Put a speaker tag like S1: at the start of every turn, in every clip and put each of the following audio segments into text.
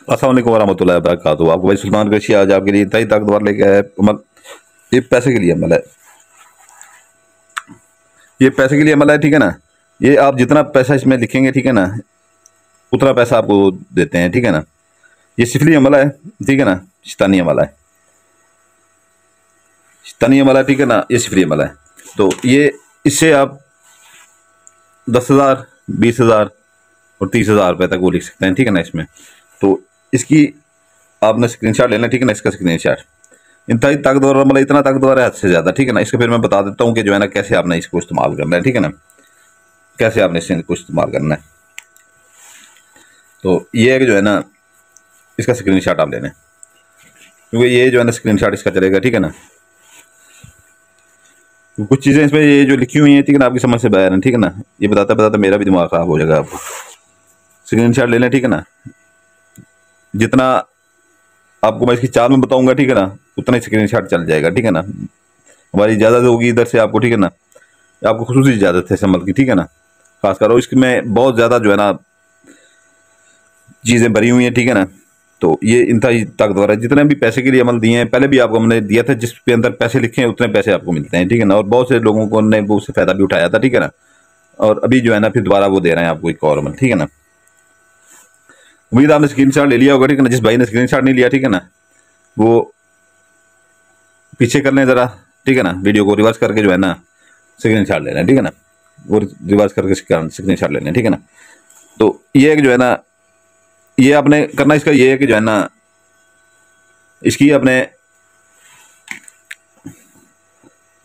S1: अस्सलाम वालेकुम वरहमतुल्लाहि वबरकातुहू। आपको भाई सुल्तान कृषि आज आपके लिए इतना ही ताकतवर लेके आया है अमल। ये पैसे के लिए अमल है, ये पैसे के लिए अमल है, ठीक है ना। ये आप जितना पैसा इसमें लिखेंगे, ठीक है ना, उतना पैसा आपको देते हैं, ठीक है ना। ये सिफली अमल है, ठीक है ना, शैतानी अमल है, शैतानी अमल है, ठीक है ना, ये सिफली अमल है। तो ये इससे आप 10,000, 20,000 और 30,000 रुपये तक वो लिख सकते हैं, ठीक है ना इसमें। तो इसकी आपने स्क्रीनशॉट लेना, ठीक है ना, इसका स्क्रीनशॉट। इंतहाई ताकतवर मतलब इतना ताकतवर है हद से ज़्यादा, ठीक है ना। इसको फिर मैं बता देता हूँ कि जो है ना कैसे आपने इसको इस्तेमाल करना है, ठीक है ना, कैसे आपने इसको इस्तेमाल करना है। तो ये है कि जो है ना इसका स्क्रीनशॉट आप लेना है, क्योंकि ये जो है ना स्क्रीनशॉट इसका चलेगा, ठीक है ना। कुछ चीज़ें इसमें ये जो लिखी हुई हैं, ठीक है ना, आपकी समझ से बाहर है, ठीक है ना। ये बताता बताता मेरा भी दिमाग ख़राब हो जाएगा। आपको स्क्रीनशॉट ले लें, ठीक है ना। जितना आपको मैं इसकी चाल में बताऊंगा, ठीक है ना, उतना ही स्क्रीनशॉट चल जाएगा, ठीक है ना। हमारी इजाज़त होगी इधर से आपको, ठीक है ना, आपको खुसूसी इजाज़त है इस अमल की, ठीक है ना। खासकर और इसमें बहुत ज़्यादा जो है ना चीज़ें भरी हुई हैं, ठीक है ना। तो ये इंतहाई ताकतवर है। जितने भी पैसे के लिए अमल दिए हैं, पहले भी आपको हमने दिया था, जिस पे अंदर पैसे लिखे हैं उतने पैसे आपको मिलते हैं, ठीक है ना। और बहुत से लोगों को ने वो उससे फ़ायदा भी उठाया था, ठीक है ना। और अभी जो है ना फिर दोबारा वो दे रहे हैं आपको एक और अमल, ठीक है ना। उम्मीद आपने स्क्रीनशॉट ले लिया होगा, ठीक है ना। जिस भाई ने स्क्रीनशॉट नहीं लिया, ठीक है ना, वो पीछे कर लें ज़रा, ठीक है ना। वीडियो को रिवर्स करके जो है ना स्क्रीनशॉट लेना है, ठीक है ना। वो रिवर्स करके स्क्रीनशॉट लेना है, ठीक है ना। तो ये है कि जो है ना ये आपने करना, इसका ये है कि जो है ना इसकी अपने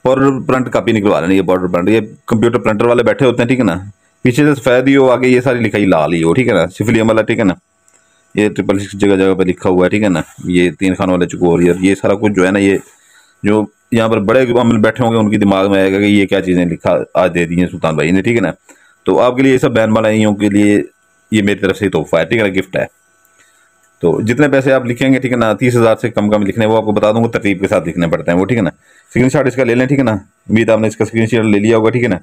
S1: बॉर्डर प्रिंट कापी निकलवा लेनी है। बॉर्डर प्रिंट ये कंप्यूटर प्रिंटर वाले बैठे होते हैं, ठीक है ना। पीछे से सफ़ेद ही हो, आगे ये सारी लिखाई लाल ही हो, ठीक है ना। सिफली अमल है, ठीक है ना। ये 666 जगह जगह पे लिखा हुआ है, ठीक है ना। ये 3 खानों वाले चकोर, ये सारा कुछ जो है ना, ये जो यहाँ पर बड़े अमल बैठे होंगे उनके दिमाग में आएगा कि ये क्या चीज़ें लिखा आज दे दी हैं सुल्तान भाई ने, ठीक है ना। तो आपके लिए ये सब बैन वालों के लिए ये मेरी तरफ से तोहफा है, ठीक है ना, गिफ्ट है। तो जितने पैसे आप लिखेंगे, ठीक है ना, 30,000 से कम कम लिखने, वो आपको बता दूंगा तरतीब के साथ लिखने पड़ते हैं वो, ठीक है ना। स्क्रीनशॉट इसका ले लें, ठीक है ना। उम्मीद आपने इसका स्क्रीनशॉट ले लिया होगा, ठीक है ना।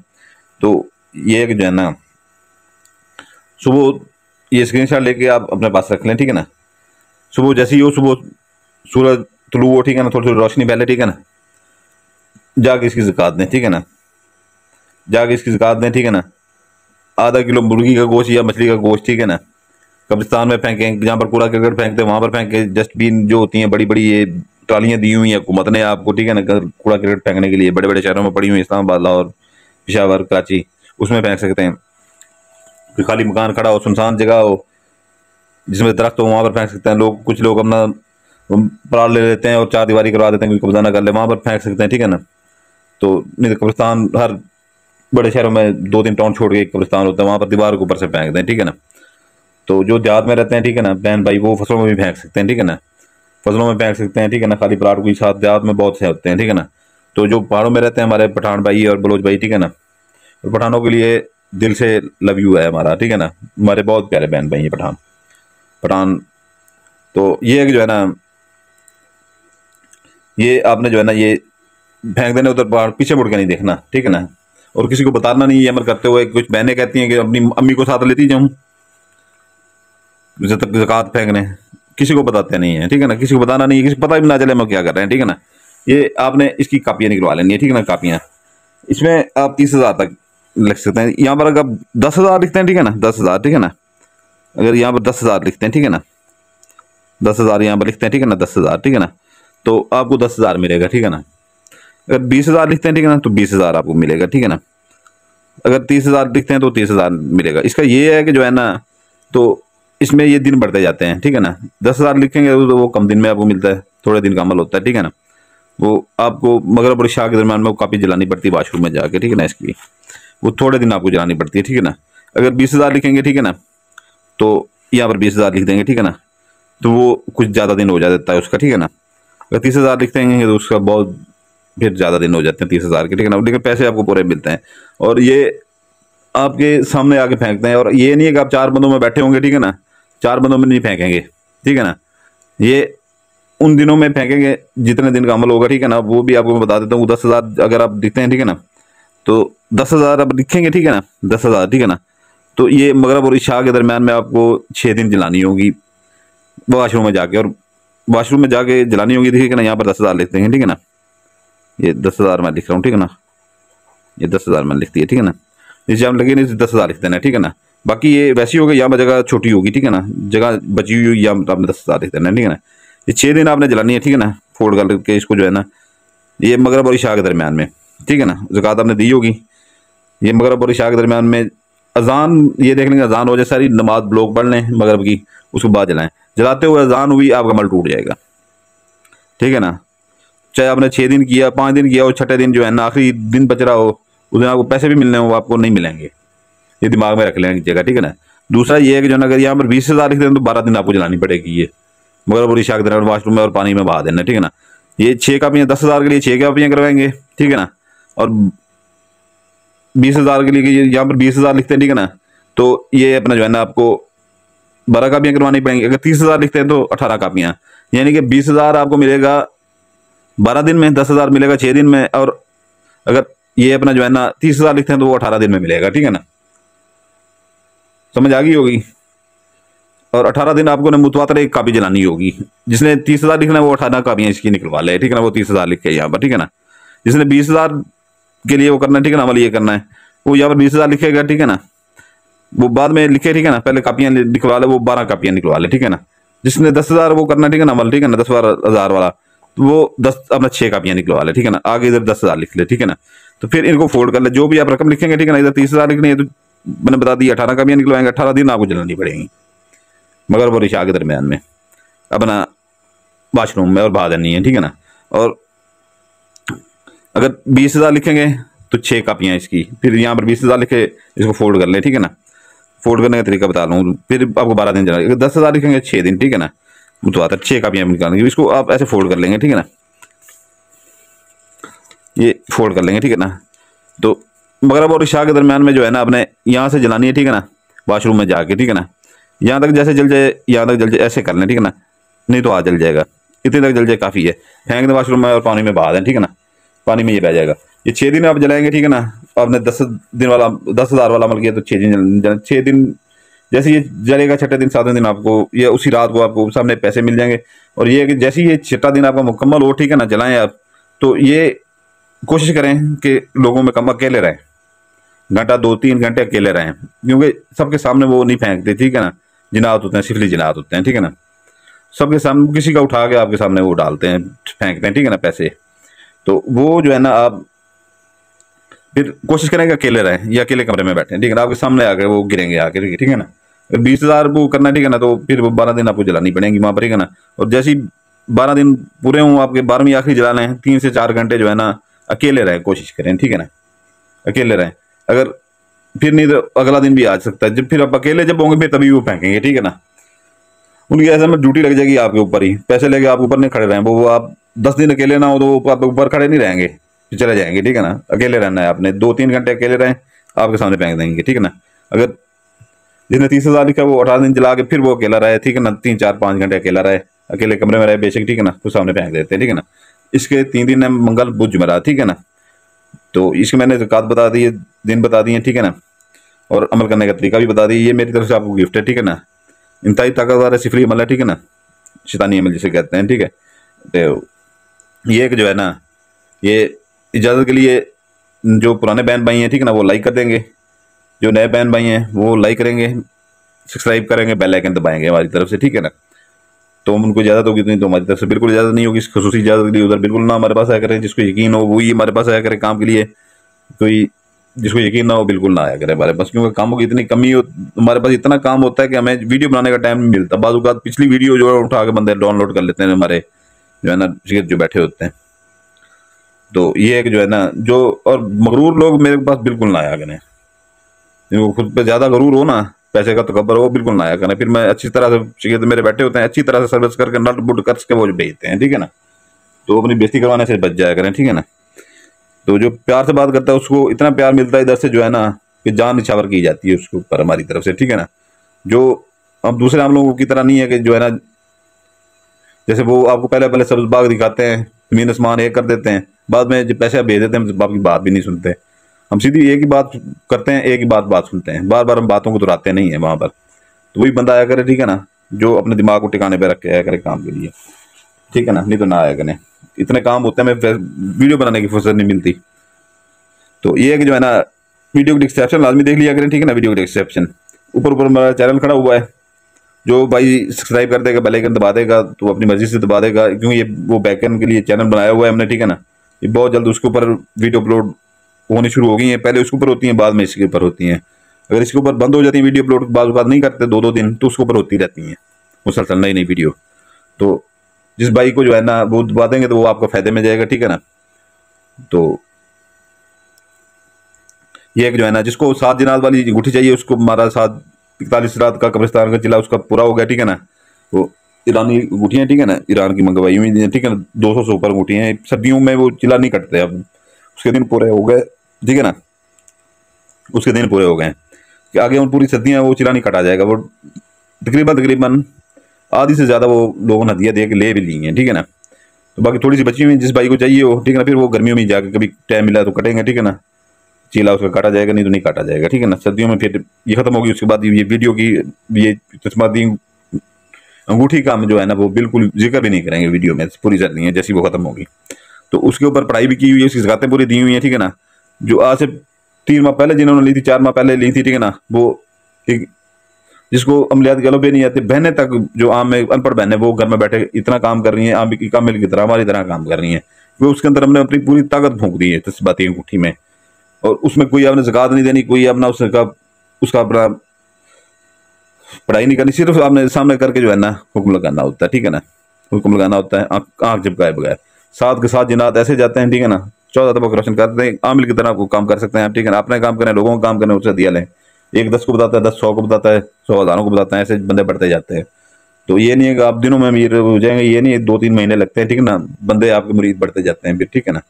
S1: तो ये है कि जो है ना सुबह ये स्क्रीनशॉट लेके आप अपने पास रख लें, ठीक है ना। सुबह जैसे ही हो, सुबह सूरज तुलू हो, ठीक है ना, थोड़ी थोड़ी रोशनी पहले, ठीक है ना, जाके इसकी ज़कात दें, ठीक है ना। जाके इसकी ज़कात दें, ठीक है ना। आधा किलो मुर्गी का गोश्त या मछली का गोश्त, ठीक है ना, कब्रिस्तान में फेंकें, जहाँ पर कूड़ा करकट फेंकते हैं वहाँ पर फेंकें। डस्टबिन जो होती हैं बड़ी बड़ी ये ट्रालियाँ दी हुई हैं हुकूमत ने आपको, ठीक है ना, कूड़ा करकट फेंकने के लिए बड़े बड़े शहरों में पड़ी हुई हैं, इस्लामाबाद, लाहौर, पेशावर, कराची, उसमें फेंक सकते हैं। कोई खाली मकान खड़ा हो, सुनसान जगह हो जिसमें दरख्त हो, वहाँ पर फेंक सकते हैं। लोग कुछ लोग अपना प्लाट ले लेते हैं और 4 दीवारी करवा देते हैं, कोई कब्जा ना कर ले, वहाँ पर फेंक सकते हैं, ठीक है ना। तो नहीं तो कब्रिस्तान हर बड़े शहरों में 2-3 टाउन छोड़ के एक कब्रिस्तान होता है, वहाँ पर दीवार के ऊपर से फेंक दें, ठीक है ना। तो जो देहात में रहते हैं, ठीक है ना, बहन भाई, वो फसलों में भी फेंक सकते हैं, ठीक है ना। फसलों में फेंक सकते हैं, ठीक है ना। खाली प्लाट के साथ देहात में बहुत से होते हैं, ठीक है ना। तो जो पहाड़ों में रहते हैं हमारे पठान भाई और बलोच भाई, ठीक है ना, और पठानों के लिए दिल से लव यू है हमारा, ठीक है ना। हमारे बहुत प्यारे बहन भाई हैं पठान पठान। तो ये है कि जो है ना ये आपने जो है ना ये फेंक देने उधर पहाड़, पीछे मुड़ के नहीं देखना, ठीक है ना। और किसी को बताना नहीं ये अमल करते हुए। कुछ बहनें कहती हैं कि अपनी अम्मी को साथ लेती जाऊँ ज़कात फेंकने, किसी को बताते नहीं है, ठीक है ना। किसी को बताना नहीं है, किसी को पता भी ना चले हम क्या कर रहे हैं, ठीक है ना। ये आपने इसकी कापियाँ निकलवा लेनी है, ठीक है ना, कापियाँ। इसमें आप 30,000 तक लिख सकते हैं। यहाँ पर अगर आप 10,000 लिखते हैं, ठीक है ना, 10,000, ठीक है ना। अगर यहाँ पर 10,000 लिखते हैं, ठीक है ना, 10,000 यहाँ पर लिखते हैं, ठीक है ना, 10,000, ठीक है ना, तो आपको 10,000 मिलेगा, ठीक है ना। अगर 20,000 लिखते हैं, ठीक है ना, तो 20,000 आपको मिलेगा, ठीक है ना। अगर 30,000 लिखते हैं तो 30,000 मिलेगा। इसका ये है कि जो है ना तो इसमें ये दिन बढ़ते जाते हैं, ठीक है ना। 10,000 लिखेंगे तो वो कम दिन में आपको मिलता है, थोड़े दिन का अमल होता है, ठीक है ना। वो आपको मगरब और इशा के दरम्यान में वो कापी जलानी पड़ती है वाशरूम में जाके, ठीक है ना। इसकी वो थोड़े दिन आपको जलानी पड़ती है, ठीक है ना। अगर 20,000 लिखेंगे, ठीक है ना, तो यहाँ पर 20,000 लिख देंगे, ठीक है ना, तो वो कुछ ज़्यादा दिन हो जाता है उसका, ठीक है ना। अगर 30,000 लिखते हैं तो उसका बहुत फिर ज़्यादा दिन हो जाते हैं 30,000 के, ठीक है ना। लेकिन पैसे आपको पूरे मिलते हैं और ये आपके सामने आके फेंकते हैं। और ये नहीं है कि आप 4 बंदों में बैठे होंगे, ठीक है ना, 4 बंदों में नहीं फेंकेंगे, ठीक है ना। ये उन दिनों में फेंकेंगे जितने दिन का अमल होगा, ठीक है ना। वो भी आपको मैं बता देता हूँ। 10,000 अगर आप लिखते हैं, ठीक है ना, तो 10,000 आप लिखेंगे, ठीक है ना, 10,000, ठीक है ना। तो ये मगरब और इशा के दरम्यान में आपको 6 दिन जलानी होगी। वॉशरूम में जाके, और वॉशरूम में जाके जलानी होगी। देखिए ना यहाँ पर 10,000 लिखते हैं, ठीक है ना, ये 10,000 मैं लिख रहा हूँ, ठीक है ना, ये 10,000 मैंने लिख दिया, ठीक है ना। नीचे हम लगे नहीं 10,000 लिख देना, ठीक है ना। बाकी ये वैसी होगी, यहाँ पर जगह छोटी होगी, ठीक है ना, जगह बची हुई यहाँ आपने 10,000 लिख देना, ठीक है ना। ये 6 दिन आपने जलानी है, ठीक है ना, फोल्ड करके इसको जो है ना, ये मगरब और इशा के दरमियान में, ठीक है ना। ज़कात आपने दी होगी, ये मगरब और इशा के दरमियान में अजान, ये देख लेंगे अजान हो जाए, सारी नमाज ब्लॉक पढ़ लें मगरब की, उसके बाद जलाएं। जलाते हुए अजान हुई, आपका अमल टूट जाएगा, ठीक है ना। चाहे आपने 6 दिन किया, 5 दिन किया, और छठे दिन जो है ना आखिरी दिन बच रहा हो, उस दिन आपको पैसे भी मिलने हो, आपको नहीं मिलेंगे, ये दिमाग में रख लेने की जगह, ठीक है ना। दूसरा ये है कि जो ना, अगर यहाँ पर 20,000 लिख दें तो 12 दिन आपको जलानी पड़ेगी ये मगरब और इशा के दरमियान, वॉशरूम में और पानी में बहा देना, ठीक है ना। ये 6 कापियाँ 10,000 के लिए 6 कापियाँ करवाएंगे, ठीक है ना। और 20,000 के लिए यहाँ पर 20,000 लिखते हैं, ठीक है ना, तो ये अपना जो है ना आपको 12 कापियाँ करवानी पड़ेंगी। अगर 30,000 लिखते हैं तो 18 कापियाँ, यानी कि 20,000 आपको मिलेगा 12 दिन में, 10,000 मिलेगा 6 दिन में, और अगर ये अपना जो है ना 30,000 लिखते हैं तो वो 18 दिन में मिलेगा, ठीक है ना। समझ आ गई होगी। और 18 दिन आपको ना मुतवातर एक कापी जलानी होगी। जिसने 30,000 लिखना है वो 18 कापियाँ इसकी निकलवा ले, ठीक है ना, वो 30,000 लिखे यहाँ पर, ठीक है ना। जिसने 20,000 के लिए वो करना है, ठीक है ना, अमल ये करना है, वो यहाँ पर 20,000 लिखेगा, ठीक है ना, वो बाद में लिखे, ठीक है ना, पहले कापियाँ निकलवा ले, वो 12 कापियाँ निकलवा ले, ठीक है ना। जिसने 10,000 वो करना, ठीक है ना, अमल, ठीक है ना, 10,000 वाला, तो वो 10 अपना 6 कापियाँ निकलवा ले, ठीक है ना, आगे इधर 10,000 लिख ले, ठीक है ना। तो फिर इनको फोल्ड कर ले, जो भी आप रकम लिखेंगे, ठीक है ना, इधर 30,000 लिखनी है तो मैंने बता दी 18 कापियाँ निकलवाएंगे, 18 दिन आपको जलानी पड़ेगी मगरब और इशा के दरमियान में, अपना वॉशरूम में, और बहा देनी है, ठीक है ना। और अगर 20,000 लिखेंगे तो 6 कापियाँ इसकी, फिर यहाँ पर 20,000 लिखे, इसको फोल्ड कर ले, ठीक है ना। फोल्ड करने का तरीका बता रहा हूँ, फिर आपको 12 दिन चला। 10,000 लिखेंगे 6 दिन, ठीक है ना, मुतवातर 6 कापियाँ निकालेंगे, इसको आप ऐसे फोल्ड कर लेंगे, ठीक है ना, ये फोल्ड कर लेंगे, ठीक है ना। तो मगरब और इशा के दरमियान में जो है ना आपने यहाँ से जलानी है, ठीक है ना, वॉशरूम में जाके, ठीक है ना, यहाँ तक जैसे जल जाए, यहाँ तक जल जाए, ऐसे कर लें, ठीक है ना, नहीं तो हाथ जल जाएगा, इतने तक जल जाए काफ़ी है। फेंक दें वॉशरूम में और पानी में बहा दें, ठीक है ना, पानी में ये बह जाएगा। ये 6 दिन आप जलाएंगे, ठीक है ना। आपने 10 दिन वाला 10,000 वाला अमल किया तो 6 दिन 6 दिन जैसे ये जलेगा, छठे दिन 7वें दिन आपको, ये उसी रात को आपको सामने पैसे मिल जाएंगे। और ये कि जैसे ये छठा दिन आपका मुकम्मल हो, ठीक है ना, जलाएं आप, तो ये कोशिश करें कि लोगों में कम अकेले रहें, घंटा 2-3 घंटे अकेले रहें, क्योंकि सबके सामने वो नहीं फेंकते, ठीक है ना, जिनात होते हैं, सिफली जिनात होते हैं, ठीक है ना। सबके सामने किसी का उठा के आपके सामने वो डालते हैं, फेंकते हैं, ठीक है ना, पैसे। तो वो जो है ना, आप फिर कोशिश करेंगे अकेले रहें या अकेले कमरे में बैठे, ठीक है ना, आपके सामने आकर वो गिरेंगे आके, ठीक है ना। 20,000 वो करना है, ठीक है ना, तो फिर वो 12 दिन आपको जलानी पड़ेंगी वहाँ पर, ठीक है ना। और जैसे ही 12 दिन पूरे हों आपके, 12वीं आखिरी जलाने हैं, 3 से 4 घंटे जो है ना अकेले रहें, कोशिश करें, ठीक है ना, अकेले रहें। अगर फिर नहीं तो अगला दिन भी आ सकता है, जब फिर आप अकेले जब होंगे फिर तभी वो फेंकेंगे, ठीक है ना। उनकी ऐसे में ड्यूटी लग जाएगी आपके ऊपर ही, पैसे लेके आप ऊपर नहीं खड़े रहें, वो आप 10 दिन अकेले ना हो तो वो आप ऊपर खड़े नहीं रहेंगे, चले जाएंगे, ठीक है ना। अकेले रहना है आपने, 2-3 घंटे अकेले रहें, आपके सामने फेंक देंगे, ठीक है ना। अगर जिसने 30,000 लिखा वो 18 दिन जला के फिर वो अकेला रहे, ठीक है ना, 3-4-5 घंटे अकेला रहे, अकेले कमरे में रहे बेशक, ठीक है ना, तो सामने फेंक देते हैं, ठीक है ना। इसके 3 दिन है, मंगल बुध जुमेरात, ठीक है ना। तो इसके मैंने ज़कात बता दी है, दिन बता दिए, ठीक है ना, और अमल करने का तरीका भी बता दी। ये मेरी तरफ से आपको गिफ्ट है, ठीक है ना। इंतहाई ताकतवर है, सिफरी अमल है, ठीक है ना, शैतानी अमल जिसे कहते हैं, ठीक है। तो ये जो है ना, ये इजाज़त के लिए जो पुराने बहन भाई हैं, ठीक है ना, वो लाइक कर देंगे, जो नए बहन भाई हैं वो लाइक करेंगे, सब्सक्राइब करेंगे, बेल आइकन दबाएंगे हमारी तरफ से, ठीक है ना। तो उनको इजाज़त होगी, तो हमारी तरफ से बिल्कुल इजाज़त नहीं होगी। खसूसी इजाज़त के लिए उधर बिल्कुल ना हमारे पास आया करें, जिसको यकीन हो वही हमारे पास आया करे काम के लिए, कोई जिसको यकीन ना हो बिल्कुल ना आया करे हमारे पास, क्योंकि कामों की इतनी कमी हो, हमारे पास इतना काम होता है कि हमें वीडियो बनाने का टाइम नहीं मिलता। बाज़ पिछली वीडियो जो है उठा के बंदे डाउनलोड कर लेते हैं, हमारे जो है ना शिक्षक जो बैठे होते हैं। तो ये एक जो है ना, जो और मगरूर लोग मेरे पास बिल्कुल ना आया करें, जिनको खुद पे ज़्यादा गरूर हो ना, पैसे का तकब्बर हो, बिल्कुल ना आया करें। फिर मैं अच्छी तरह से शिक्षक मेरे बैठे होते हैं, अच्छी तरह से सर्विस करके नट बुट करके वो भेजते हैं, ठीक है ना। तो अपनी बेइज्जती करवाने से बच जाया करें, ठीक है ना। तो जो प्यार से बात करता है उसको इतना प्यार मिलता है इधर से जो है ना, कि जान निछावर की जाती है उसके ऊपर हमारी तरफ से, ठीक है ना। जो अब दूसरे हम लोगों की तरह नहीं है कि जो है ना, जैसे वो आपको पहले पहले सब्ज बाग दिखाते हैं, जमीन आसमान एक कर देते हैं, बाद में जब पैसे भेज देते हैं आपकी बात भी नहीं सुनते। हम सीधी एक ही बात करते हैं, एक ही बात सुनते हैं, बार बार हम बातों को दोहराते नहीं है वहाँ पर। तो वही बंदा आया करे, ठीक है ना, जो अपने दिमाग को टिकाने पे रख के आया करे काम के लिए, ठीक है ना, नहीं तो ना आया करें। इतने काम होते हैं, हमें वीडियो बनाने की फुर्सत नहीं मिलती। तो ये है कि जो है ना, वीडियो की डिस्क्रिप्शन लाजमी देख लिया करें, ठीक है ना। वीडियो की डिस्क्रिप्शन ऊपर ऊपर मेरा चैनल खड़ा हुआ है, जो भाई सब्सक्राइब कर देगा, बेल आइकन दबा देगा, तो अपनी मर्जी से दबा देगा, क्योंकि ये वो बैकएंड के लिए चैनल बनाया हुआ है हमने, ठीक है ना। ये बहुत जल्द उसके ऊपर वीडियो अपलोड होनी शुरू हो गई है, पहले उसके ऊपर होती हैं, बाद में इसके ऊपर होती हैं। अगर इसके ऊपर बंद हो जाती है वीडियो अपलोड, बाद नहीं करते 2-2 दिन, तो उसके ऊपर होती रहती हैं मुसलसल नई नई वीडियो। तो जिस भाई को जो है ना वो दबा देंगे तो वो आपका फायदे में जाएगा, ठीक है ना। तो ये एक जो है ना, जिसको 7 जनात वाली अंगूठी चाहिए, उसको हमारा 741 रात का कब्रिस्तान का चिल्ला उसका पूरा हो गया, ठीक है ना। वो ईरानी अंगूठियाँ, ठीक है ना, ईरान की मंगवाई हुई हैं, ठीक है ना, 200 से ऊपर अंगूठियाँ हैं। सर्दियों में वो चिल्ला नहीं कटते, अब उसके दिन पूरे हो गए, ठीक है ना, उसके दिन पूरे हो गए कि आगे उन पूरी सर्दियाँ वो चिल्ला नहीं कटा जाएगा। वो तकरीबन तकरीबन आधी से ज़्यादा वो लोगों ने हदिया दे के ले भी ली हैं, ठीक है ना। तो बाकी थोड़ी सी बची हुई जिस भाई को चाहिए हो, ठीक है ना, फिर वो गर्मियों में जाकर कभी टाइम मिला तो कटेंगे, ठीक है ना। चीला उसका काटा जाएगा, नहीं तो नहीं काटा जाएगा, ठीक है ना। सर्दियों में फिर ये खत्म होगी, उसके बाद ये वीडियो की ये तस्माती अंगूठी का हम जो है ना वो बिल्कुल जिक्र भी नहीं करेंगे वीडियो में पूरी सर्दियाँ जैसी वो खत्म होगी। तो उसके ऊपर पढ़ाई भी की हुई है, उसकी ज़कातें पूरी दी हुई हैं, ठीक है ना। जो आज से 3 माह पहले जिन्होंने ली थी, 4 माह पहले ली थी, ठीक है ना, वो एक जिसको अमलियात गलों पे नहीं आते, बहनें तक जो आम में अनपढ़ बहनें वो घर में बैठे इतना काम कर रही हैं, आम की कामिल की तरह हमारी तरह काम कर रही हैं। वो उसके अंदर हमने अपनी पूरी ताकत फूंक दी है तस्बाती अंगूठी में, और उसमें कोई आपने ज़कात नहीं देनी, कोई अपना उसका अपना पढ़ाई नहीं करनी, सिर्फ आपने सामने करके जो है ना हुक्म लगाना होता है, ठीक है ना। हुक्म लगाना होता है आँख झपकाए बगैर। 7 के 7 जिन्नात ऐसे जाते हैं, ठीक है ना, 14 तबक रोशन करते हैं, आमिल की तरह आपको काम कर सकते हैं आप, ठीक है ना। अपने काम करें, लोगों का काम करें, उससे दिया लें। एक 10 को बताता है, 10 100 को बताता है, 100 हज़ारों को बताता है, ऐसे बंदे बढ़ते जाते हैं। तो ये नहीं है कि आप दिनों में अमीर हो जाएंगे, ये नहीं है, 2-3 महीने लगते हैं, ठीक है ना, बंदे आपके मुरीद बढ़ते जाते हैं फिर, ठीक है ना।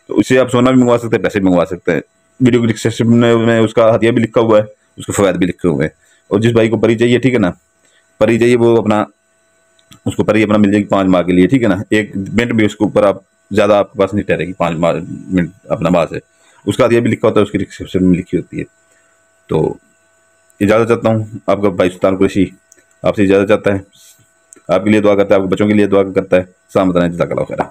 S1: तो इससे आप सोना भी मंगवा सकते हैं, पैसे भी मंगवा सकते हैं। वीडियो की डिस्क्रिप्शन में उसका हदिया भी लिखा हुआ है, उसके फ़वाद भी लिखे हुए हैं। और जिस भाई को परी चाहिए, ठीक है ना, परी चाहिए, वो अपना उसको परी अपना मिल जाएगी 5 माह के लिए, ठीक है ना। 1 मिनट भी उसके ऊपर आप ज़्यादा आपके पास नहीं ठहरेगी, 5 मिनट अपना माह से। उसका हदिया भी लिखा होता है, उसकी डिस्क्रिप्शन में लिखी होती है। तो इजाज़त चाहता हूँ, आपका भाई सुल्तान कुरैशी आपसे इजाज़त चाहता है। आपके लिए दुआ करता है, आपके बच्चों के लिए दुआ करता है। सलामत रहें, जज़ाकल्लाह खैर।